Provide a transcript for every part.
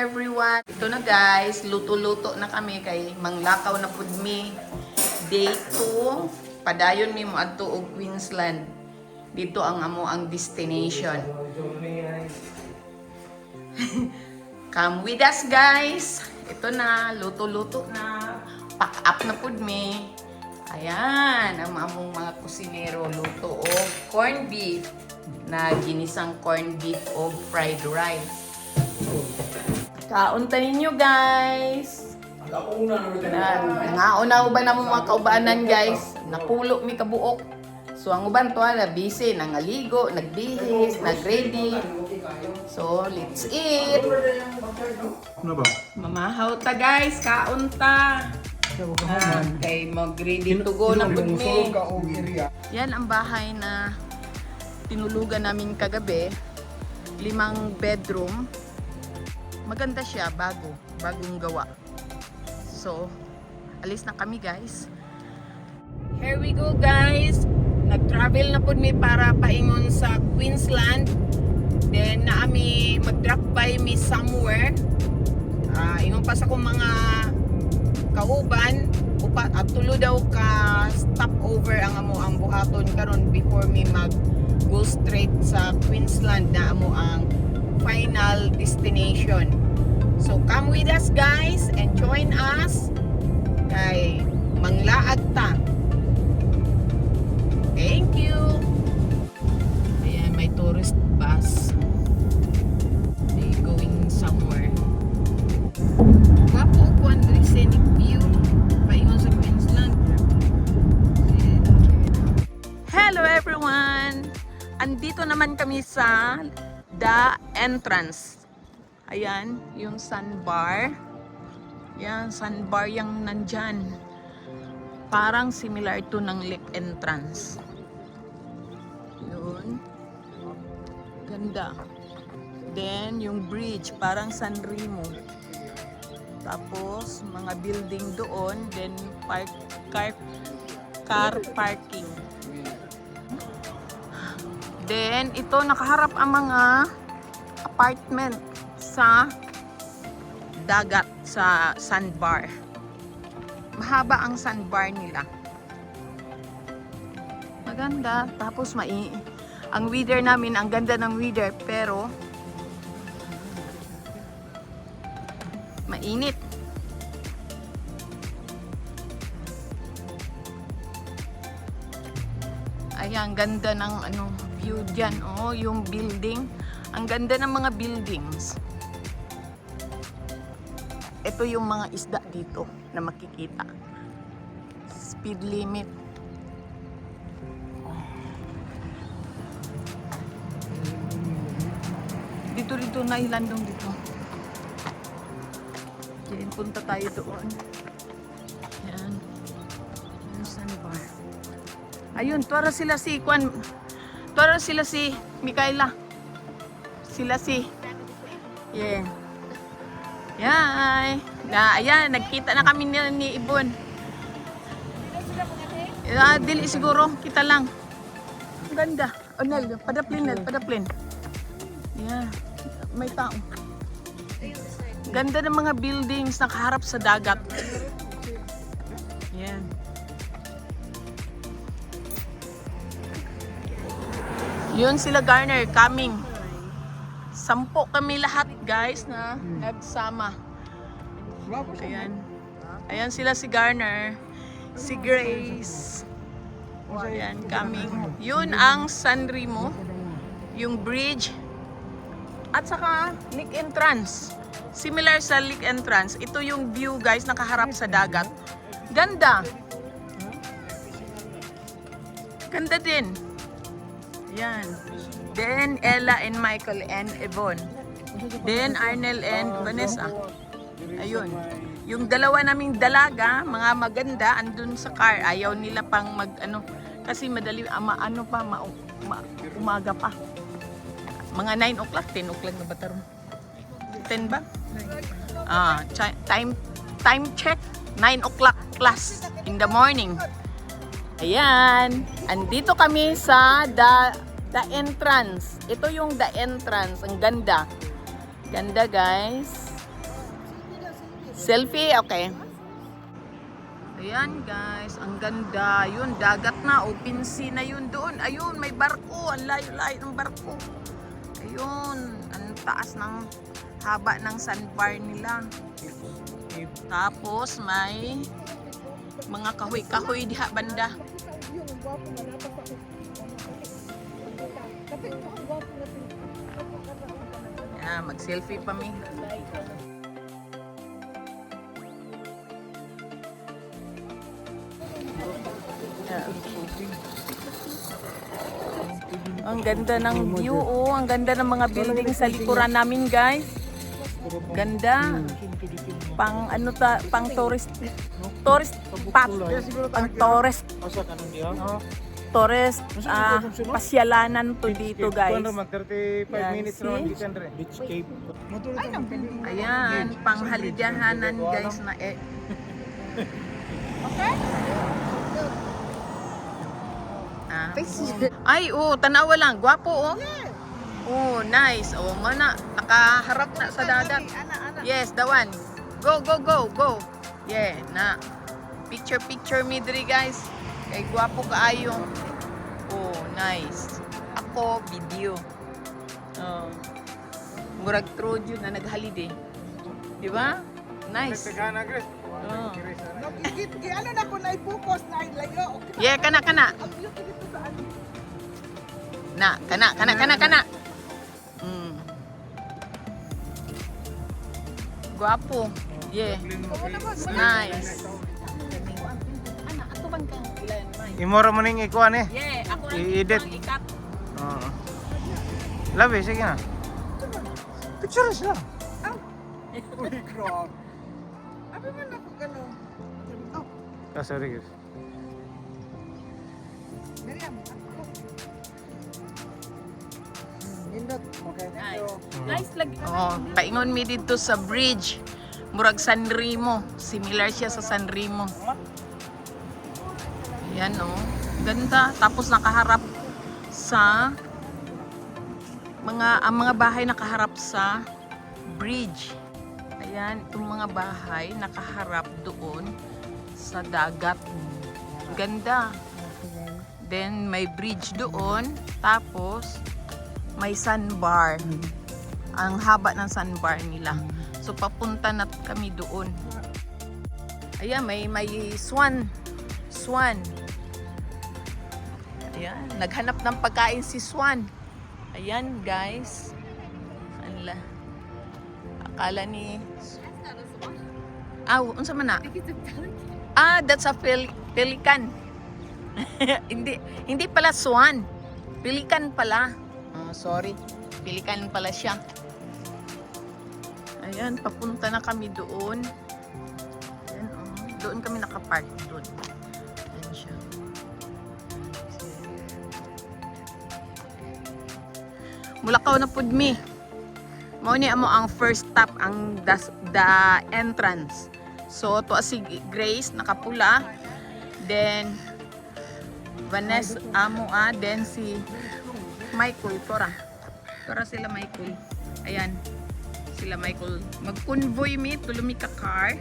everyone. Ito na guys, luto-luto na kami kay manglakaw na pud mi. Day 2, padayon mi mo adto og Queensland. Dito ang amo ang destination. Come with us guys. Ito na, luto-luto na. Pack up na pud mi. Ayan, ang among mga kusinero luto o corned beef na ginisang corned beef o fried rice. Kaunta ninyo guys. Nga ba na mo mga kaubanan guys? Napulo mi kabuok. So ang uban to na busy, nangaligo, nagbihis, nagready. So let's eat. Ano ba? Mamahaw ta guys, kaunta. Kay mag-ready to go na pud mi. Yan ang bahay na tinulugan namin kagabi. 5 bedroom. Maganda siya, bagong gawa. So, alis na kami guys. Here we go guys. Nag-travel na pud mi para paingon sa Queensland. Then naami mag-drop by mi somewhere. Ingon pa sa akong mga kauban upat at tulo daw ka stopover ang amo ang buhaton karon before mi mag go straight sa Queensland na amo ang final destination. So come with us guys and join us kay manglaag ta. Thank you. Ayan, may tourist bus. They going somewhere. Wapo ko ang scenic view paingon sa Queensland. Hello everyone! Andito naman kami sa The Entrance. Ayan, yung sandbar. Yan, sandbar yung nandyan. Parang similar to ng lake entrance. Yun. Ganda. Then, yung bridge, parang San Remo. Tapos, mga building doon. Then, car parking. Then, ito, nakaharap ang mga apartment sa dagat, sa sandbar. Mahaba ang sandbar nila. Maganda. Tapos, ang weather namin, ang ganda ng weather, pero mainit. Ayan, ganda ng view dyan. Oh, yung building. Ang ganda ng mga buildings. Ito yung mga isda dito na makikita. Speed limit. Dito na ilandong dito. Yan, punta tayo doon. Yan. Yan, sandbar. Ayun, tuwara sila si Mikaela. Sila si yeah. Yay. Ayan, nagkita na kami ni Ibon. Dili siguro, kita lang. Ang ganda. Onel, padaplin. Yeah, may tao. Ganda ng mga buildings nakaharap sa dagat. Yan. Yun sila Garner, coming. 10 kami lahat guys na nagsama. Ayan. Ayan sila si Garner, si Grace. Ayan, coming. Yun ang San Remo, yung bridge. At saka lake entrance. Similar sa lake entrance. Ito yung view guys, nakaharap sa dagat. Ganda. Ganda din. Yan. Then Ella and Michael and Yvonne. Then Arnel and Vanessa. Ayun. Yung dalawa naming dalaga, mga maganda, andun sa car. Ayaw nila pang kasi madali, umaga pa. Mga 9 o'clock, 10 o'clock na ba taron? 10 ba? Time check, 9 o'clock class in the morning. Ayan. Andito kami sa The Entrance. Ito yung The Entrance. Ang ganda. Ganda guys. Selfie, okay. Ayan guys, ang ganda. Yun, dagat na. Open sea na yun doon. Ayun, may barko. Ang layo-layo ng barko. Ayun, ang taas ng haba ng sandbar nila. Tapos may mga kahoy-kahoy diha banda. Yeah, mag-selfie pa mi. Ang ganda ng view, oh. Ang ganda ng mga building sa likuran namin, guys. Ganda. Pang ano ta, pang tourist spot. Pang tourist. Tourist pasyalanan to dito, guys. 35 minutes see? naman dito, Beach Cave. Ayan, pang halidahanan, guys, na Okay? Ay, tanawa lang. Gwapo, oh. Oh, nice. Oh, mana. Nakaharap na sa dagat. Yes, the one. Go, go, go, go. Yeah, na. Picture me diri, guys. Kay gwapo kaayo. Oh, nice. Ako, video. Oh. Murag true yun na naghalide. Di ba? Nice. Oh. Ano na ko na i-focus na ilayo. Yeah, kana. Kana. Guwapo. Yeah. Nice. Imora mo ning ikuan eh. Yeah, ako I-edit. ikat. Oo. Labi, sige na. Picture sila. Uy, grabe. Abi man ako gano'n. Oh, Sorry guys. Miriam, ako. Nindot. Okay, thank you. Nice lagi. Oh, paingon mi dito sa bridge. Murag San Remo. Similar siya sa San Remo. Yan, oh. Ganda. Tapos nakaharap sa ang mga bahay nakaharap sa bridge. Ayan, itong mga bahay nakaharap doon sa dagat. Ganda. Then may bridge doon, tapos may sandbar. Ang haba ng sandbar nila. So papunta na kami doon. Ayan, may swan. Ayan, naghanap ng pagkain si Swan. Ayan, guys. Anla. Akala ni unsa man na? That's a pelican. hindi pala swan. Pelican pala. Sorry. Pelican pala siya. Ayan, papunta na kami doon. Ayan, doon kami nakapark doon. Ayan siya. Mulakaw na pud mi. Mao ni amo ang first stop ang the entrance. So to si Grace nakapula, then Vanessa amo then si Michael Tora sila Michael. Ayan. Sila Michael mag-convoy mi tulumi ka car.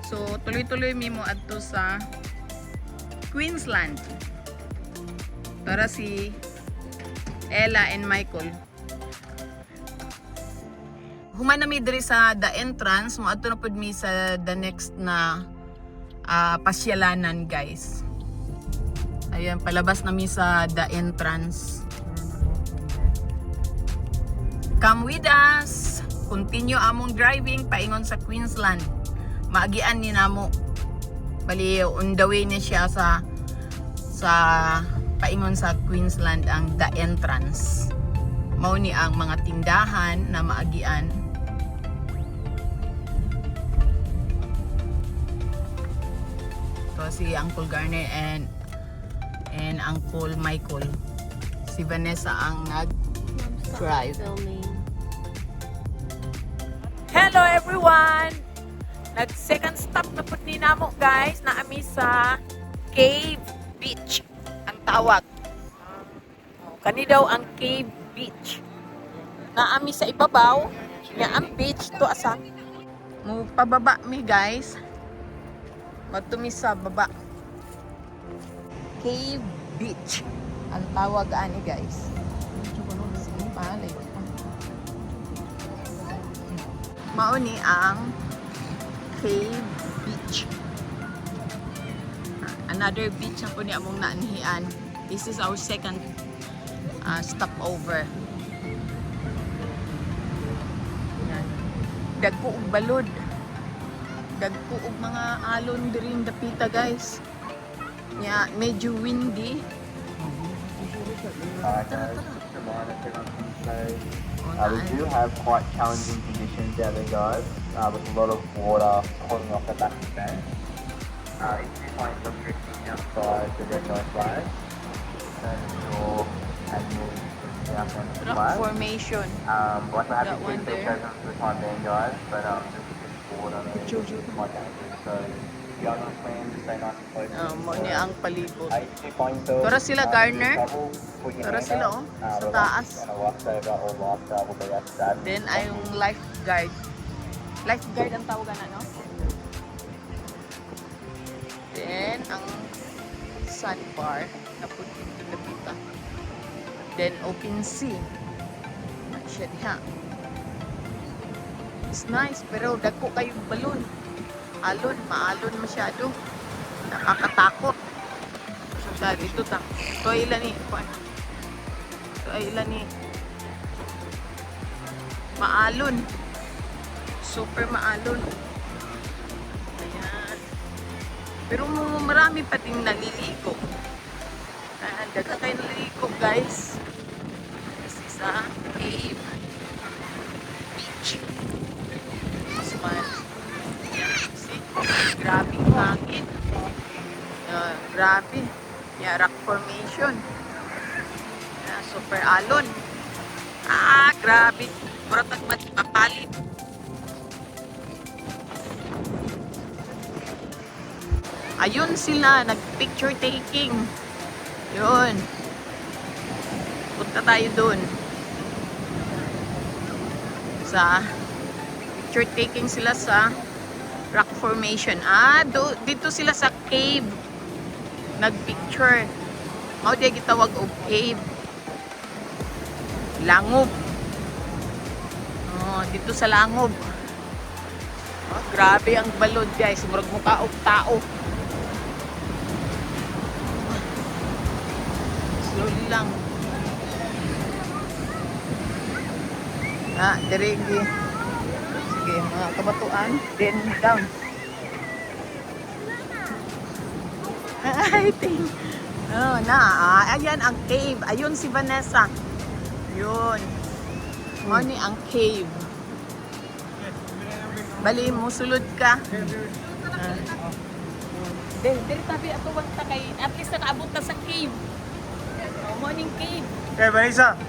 So tuloy-tuloy mi mo adto sa Queensland. Para si Ella and Michael. Human na mi diri sa the entrance, mo adto na pud mi sa the next na pasyalanan, guys. Ayan, palabas na mi sa the entrance. Come with us. Continue among driving paingon sa Queensland. Maagian ni namo. Bali on the way ni siya sa paingon sa Queensland ang the entrance. Mao ni ang mga tindahan na maagian. So si Uncle Garner and Uncle Michael. Si Vanessa ang nag-drive. Hello everyone! Nag-second stop na po ni namo, guys, na ami sa Cave Beach ang tawag. Kani daw ang Cave Beach. Na ami sa ibabaw, nga ang beach to asa. Mo pababa mi guys. Matumi sa baba. Cave Beach. Ang tawag ani guys. Sige, palay. Mauni ang Cave Beach. Another beach na po ni among naanhian. This is our second stopover. Yan. Dagko og balod. Dagko og mga alon diri dapita guys. Yeah, medyo windy. We do have quite challenging conditions out there, guys, with a lot of water pulling off the back of the fence. If you find some drifting outside the red light flag, turn your annual south end Rock flag. formation. Like we're happy That to one keep there. it present for the time being, guys, but just because water is quite dangerous. So if you are going to swim, just stay nice and close. Mo ni ang palibot. If you find yourself, Tora sila, Garner. trouble, put your Tora hand sila, up, oh, sa relax, taas. and a lifesaver or lifestyle will be outside. Then ay yung lifeguard. Lifeguard ang tawagan na, no? Then ang sandbar na puti ito napita. Then open sea. Siya diha. It's nice pero dagko kayong balon. Alon, maalon masyado. Nakakatakot. So dito ta. Ito ay ilan ni. Ito ay ilan ni. Maalon. Super maalon. Ayan. Pero marami pa din naliligo. Ayan, daga kayo naliligo guys. This is a cave beach. Mas see? Grabe ang hangin. Grabe. Yeah, rock formation. Yeah, super alon. Grabe. Muratag magpapalit. Ayun sila, nag-picture taking. Yun. Punta tayo dun. Picture taking sila sa rock formation. Dito sila sa cave. Nag-picture. Mao diya gitawag og cave. Langob. Dito sa Langob. Grabe ang balod guys. Murag mukha og tao. Slowly lang. Dirigi. Sige, mga kabatuan. Then down. I think. Ayan ang cave. Ayun si Vanessa. Yun. Ano ang cave. Bali mo, sulod ka. Dili tabi ato wanta kay at least nakaabot na sa cave. Morning cave. Okay, Vanessa.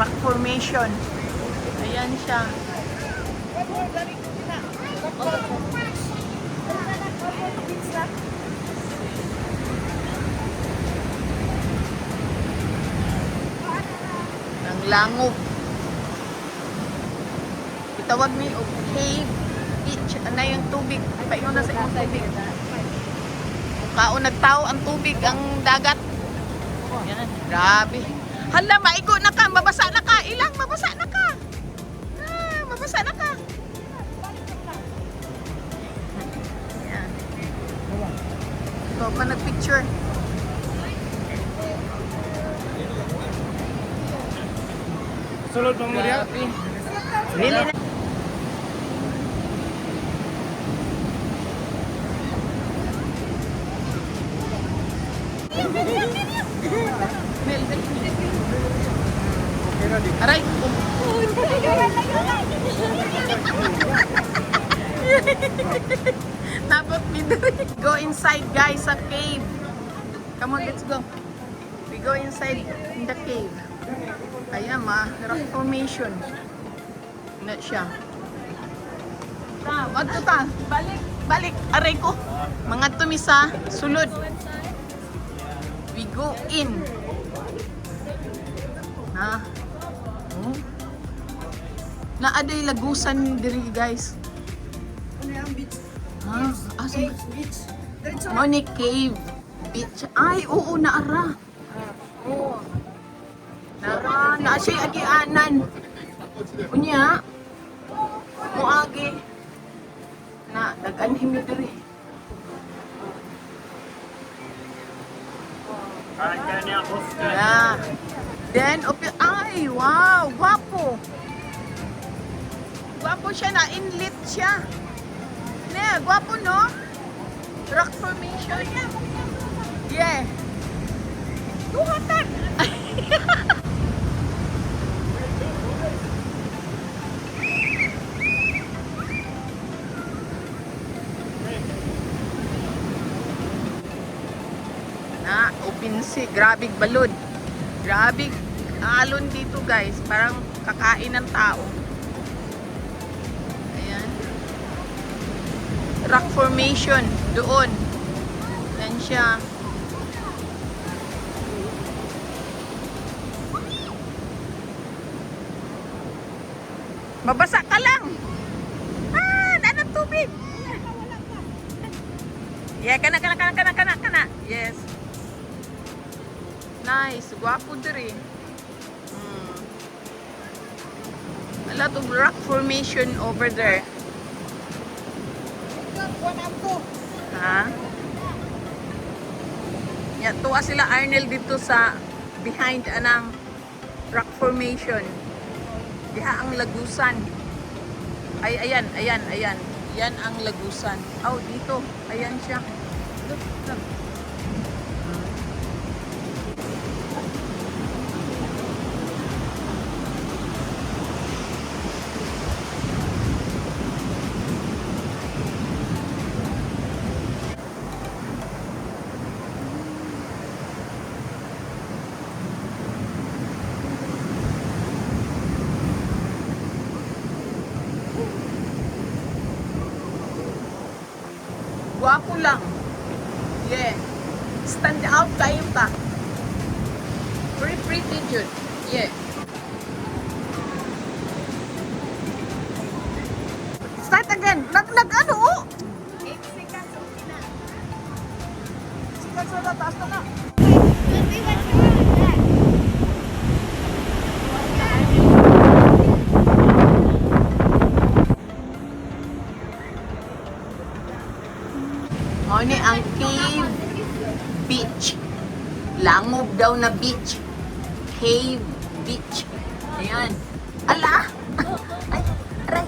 Rock formation. Ayan siya. Ang Langob. Itawag ni og cave beach. Ano yung tubig? Paingon na sa imong tubig. Kaon nagtao ang tubig, ang dagat. Yan, grabe. Hala, maigo na ka, mabasa na ka. Ilang, mabasa na ka. Mabasa na ka. Yan. Ito pa nagpicture. Sulod mo mo diya. Really? Nel, dali. Aray. Napot me diri. Go inside guys sa cave. Come on, let's go. We go inside in the cave. Ayan, rock formation. Na siya. Wag to ta. Balik. Balik. Aray ko. Mga tumisa. Sulod. We go in. Ha? Oh. Naaday lagusan diri guys. Ano yung beach? Ha? Asa? Beach. Diretso. Money Cave Beach. Ay, oo, naara. Oo. Naara siya agianan. Unya. Muagi. Na, nag-anhim ni diri. Yeah. Then, ay, wow, guwapo. Guwapo siya na, inlit siya. Ne, guwapo no? Rock formation. Yeah. Tuhatan. Na, open sea. Grabing balod. Grabing alon dito guys. Parang kakain ng tao. Ayan. Rock formation. Doon. Yan siya. Mabasa ka lang. Daan ng tubig. Yeah, kana. Yes. Nice. Guwapo diri. A lot of rock formation over there. Ha? Ya, tuwa sila Arnel dito sa behind anang rock formation. Diha ang lagusan. Ay, ayan. Yan ang lagusan. Oh, dito. Ayan siya. Look. Guwapo lang. Yeah. Stand out kayo ta. Very pretty dude. Yeah. Start again. Nag-ano oh. 8 seconds. Okay na. Seconds na taas na. Ni ang Cave Beach. Langob daw na beach. Cave Beach. Ayan. Ala! Ay, aray.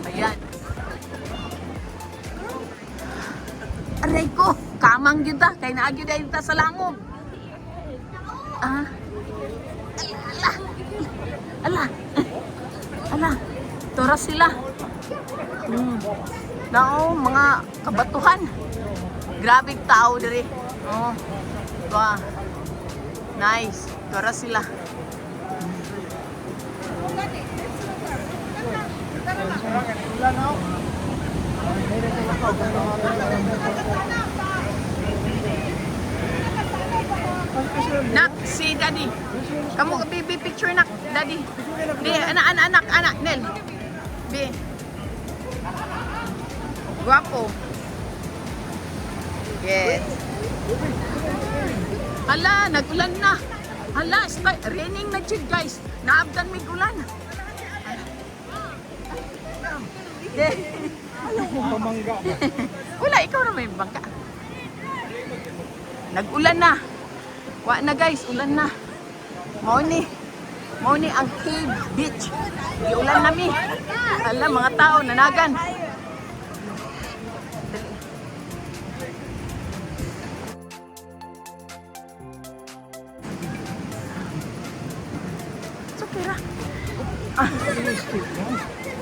Ayan. Aray ko. Kamang yun ta. Kaya naagyo dahil ta sa langob. Ala. Tora sila. Nao, mga kabatuhan. Grabe tao diri. Oh. Ba. Nice. Tora sila. Nak, si Daddy. Kamu baby picture nak, Daddy. Di, anak, Nel. Bi. Guwapo. Yes. Hala, nag-ulan na. Hala, raining na jud guys. Naabdan may ulan. Wala, ikaw na may bangka. Nag-ulan na. Wa na guys, ulan na. Mao ni ang Cave Beach. Ulan na mi. Hala, mga tao nanagan.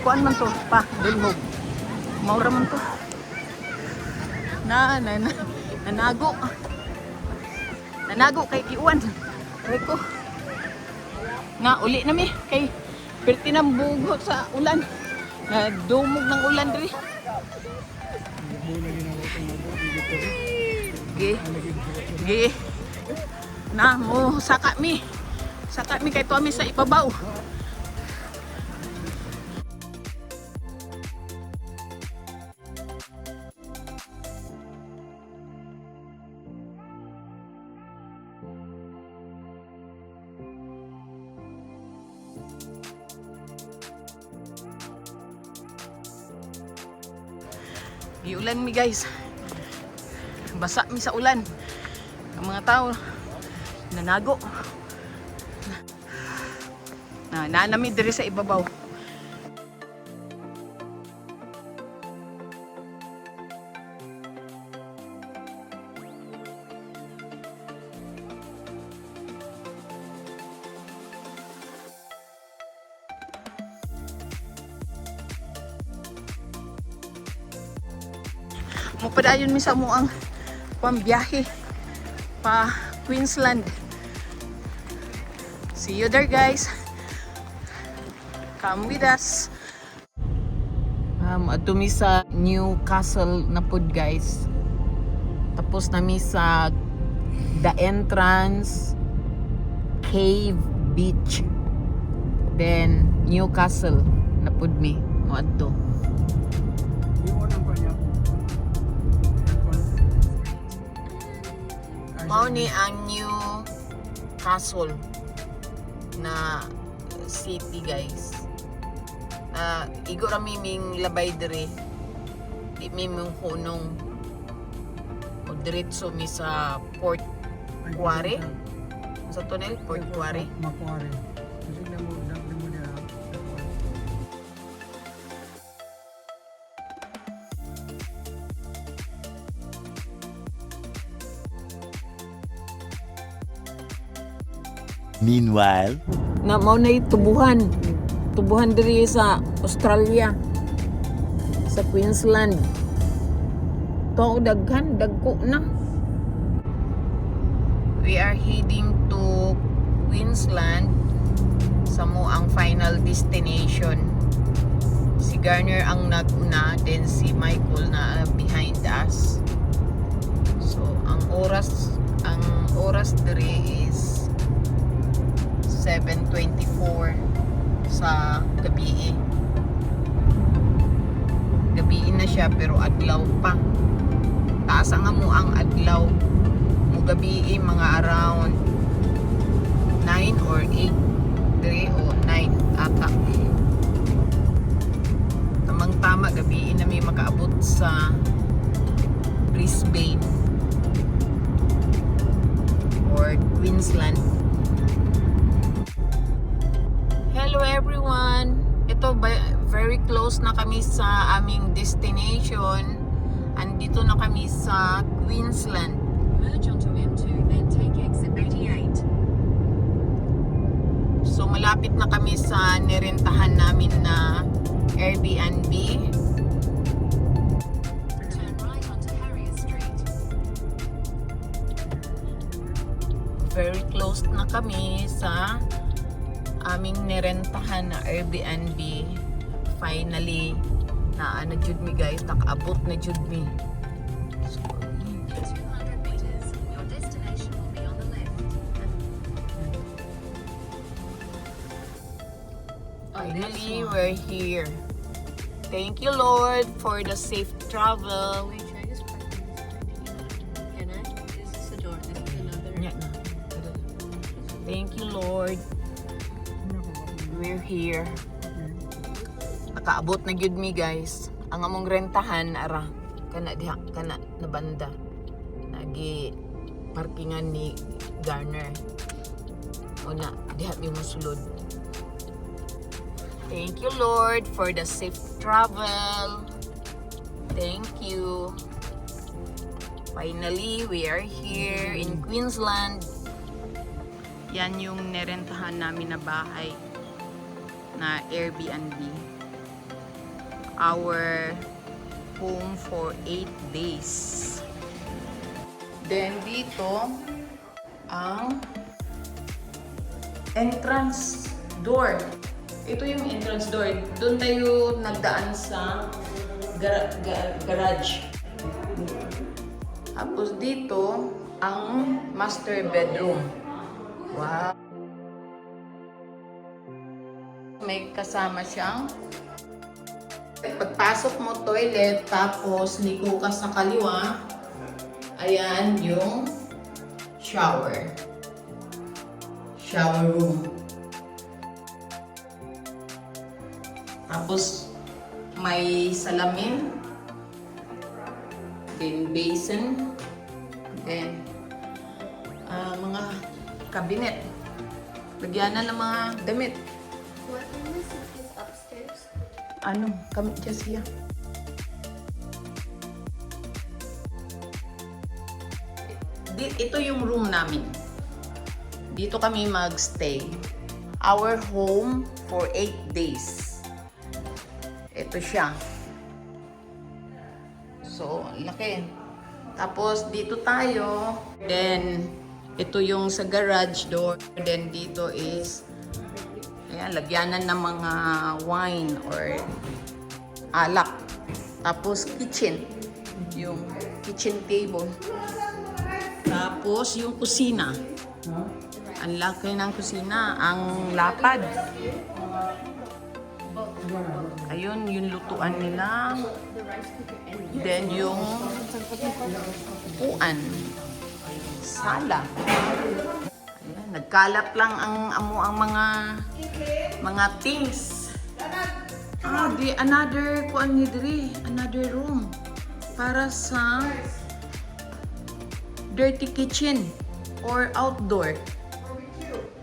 Kuan man to, pa, bilhog. Maura man to. Nanago. Nanago kay Kiuan. Reko. Nga, uli na mi. Kay, perti ng bugo sa ulan. Dumog ng ulan diri. Gi. Na, mo, saka mi. Saka mi kay tuami sa ibabaw. Iulan mi guys. Basa mi sa ulan. Ang mga tao nanago. Nanami diri sa ibabaw. Mupadayon mi sa muang pambiyahe pa Queensland. See you there guys. Come with us. Ato mi sa Newcastle na pod guys. Tapos na mi sa The Entrance Cave Beach. Then Newcastle na pod mi mo adto. Mao ni ang Newcastle na city guys. Igo rami ming labay dire. Di mi mong hunong o diretso mi sa Port Quarry. Sa tunnel Port Quarry. Macquarie. Kasi na mo niya. Meanwhile, Na mao na tubuhan. Tubuhan diri sa Australia. Sa Queensland. To daghan dagko na. We are heading to Queensland sa mo ang final destination. Si Garner ang naguna, then si Michael na behind us. So ang oras diri is 7:24 sa gabi. Gabi na siya pero adlaw pa. Taas nga mo ang adlaw. Mo gabi mga around 9 or 8. 3 o 9 ata. Tamang tama gabi na may makaabot sa Brisbane or Queensland. Hello everyone! Ito very close na kami sa aming destination. Andito na kami sa Queensland. Merge onto M2 then take exit 88. So malapit na kami sa nirentahan namin na Airbnb. Turn right onto Harrier Street. Very close na kami sa aming nirentahan na Airbnb. Finally na jud mi guys, nakaabot na jud mi. So, 200 meters, your destination will be on the left. Finally, we're here. Thank you Lord for the safe travel. Wait, should I just park this? Can I? Is this the door? This is another. Yeah, no. Thank you Lord. We're here. Nakaabot na gyud mi guys. Ang among rentahan ara kana diha kana na banda. Nagi parkingan ni Garner. Una diha mi mosulod. Thank you Lord for the safe travel. Thank you. Finally, we are here in Queensland. Yan yung nirentahan namin na bahay. na Airbnb. Our home for 8 days. Then dito ang entrance door. Ito yung entrance door. Doon tayo nagdaan sa garage. Tapos dito ang master bedroom. Wow! May kasama siyang pagpasok mo toilet, tapos liko ka sa kaliwa. Ayan yung shower. Shower room. Tapos may salamin. Then basin. Then mga cabinet. Lagyan na ng mga damit. What room is upstairs? Ano, kami dyan siya. Ito yung room namin. Dito kami magstay. Our home for 8 days. Ito siya. So, laki. Tapos, dito tayo. Then, ito yung sa garage door. Then, dito is ayan, lagyanan ng mga wine or alak. Tapos kitchen. Yung kitchen table. Tapos yung kusina. Ang laki ng kusina. Ang lapad. Ayun, yung lutuan nila. Then yung upuan. Sala. Ayan, nagkalat lang ang mga things. Another kuan ni diri, another room para sa dirty kitchen or outdoor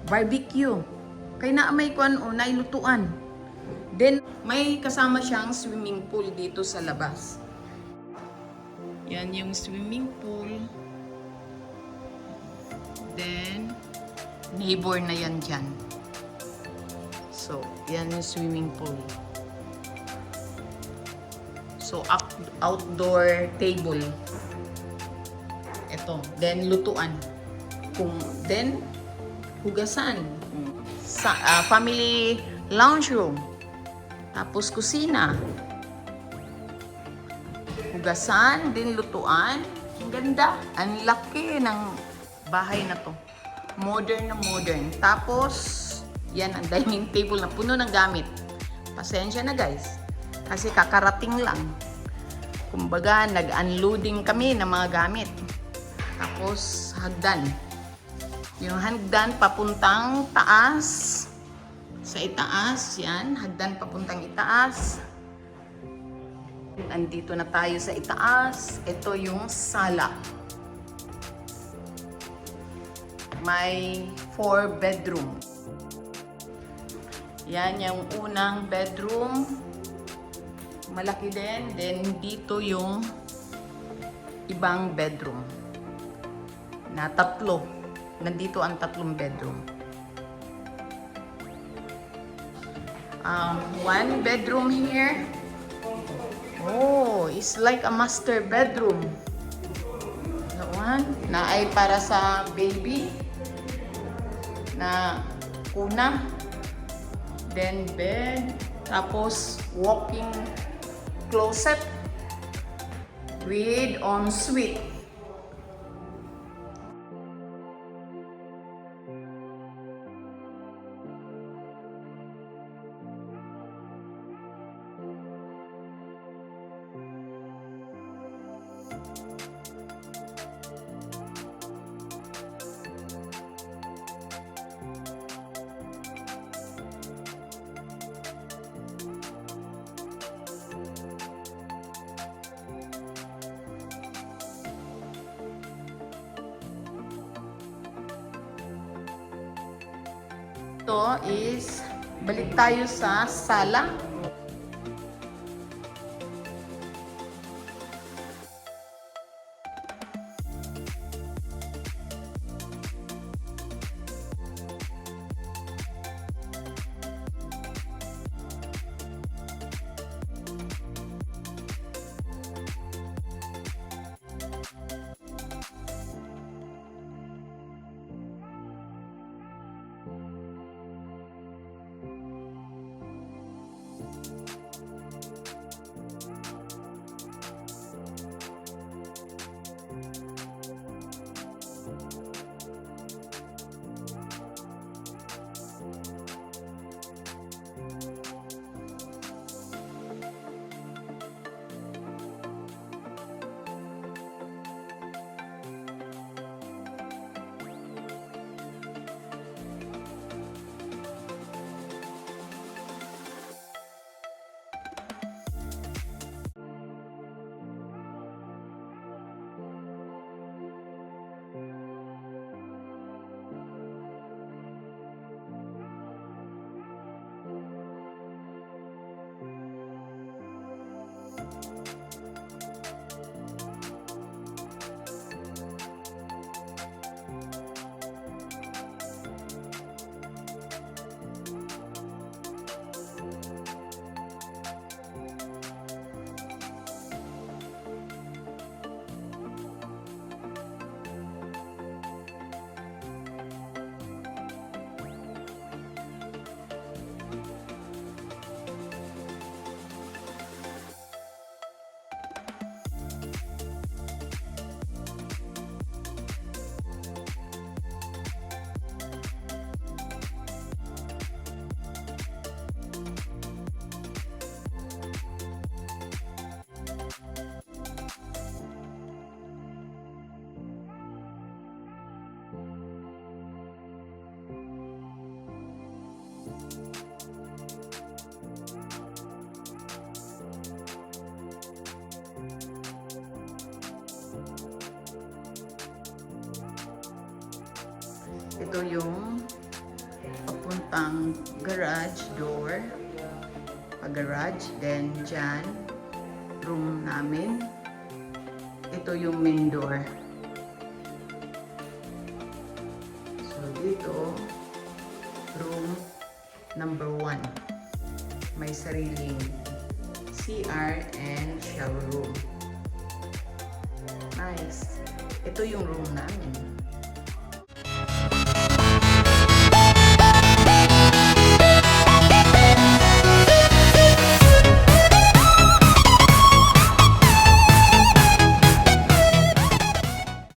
barbecue. Kay na may kuan o nailutuan. Then may kasama siyang swimming pool dito sa labas. Yan yung swimming pool. Then neighbor na yan dyan. So, yan yung swimming pool. So, outdoor table. Ito. Then, lutuan. Then, hugasan. Family lounge room. Tapos, kusina. Hugasan, din lutuan. Ang ganda. Ang laki ng bahay na to. Modern na modern. Tapos, yan ang dining table na puno ng gamit. Pasensya na guys. Kasi kakarating lang. Kumbaga, nag-unloading kami ng mga gamit. Tapos, hagdan. Yung hagdan papuntang taas. Sa itaas, yan. Hagdan papuntang itaas. Andito na tayo sa itaas. Ito yung sala. May 4 bedroom. Yan yung unang bedroom. Malaki din. Then dito yung ibang bedroom. Na 3. Nandito ang 3 bedroom. 1 bedroom here. Oh, it's like a master bedroom. That one. Na ay para sa baby. Na kuna. Then bed. Tapos walk-in closet with ensuite. Ito is, balik tayo sa sala. Ito yung papuntang garage door. Garage. Then, dyan, room namin. Ito yung main door. So, dito, room number 1. May sariling CR and shower room. Nice. Ito yung room namin.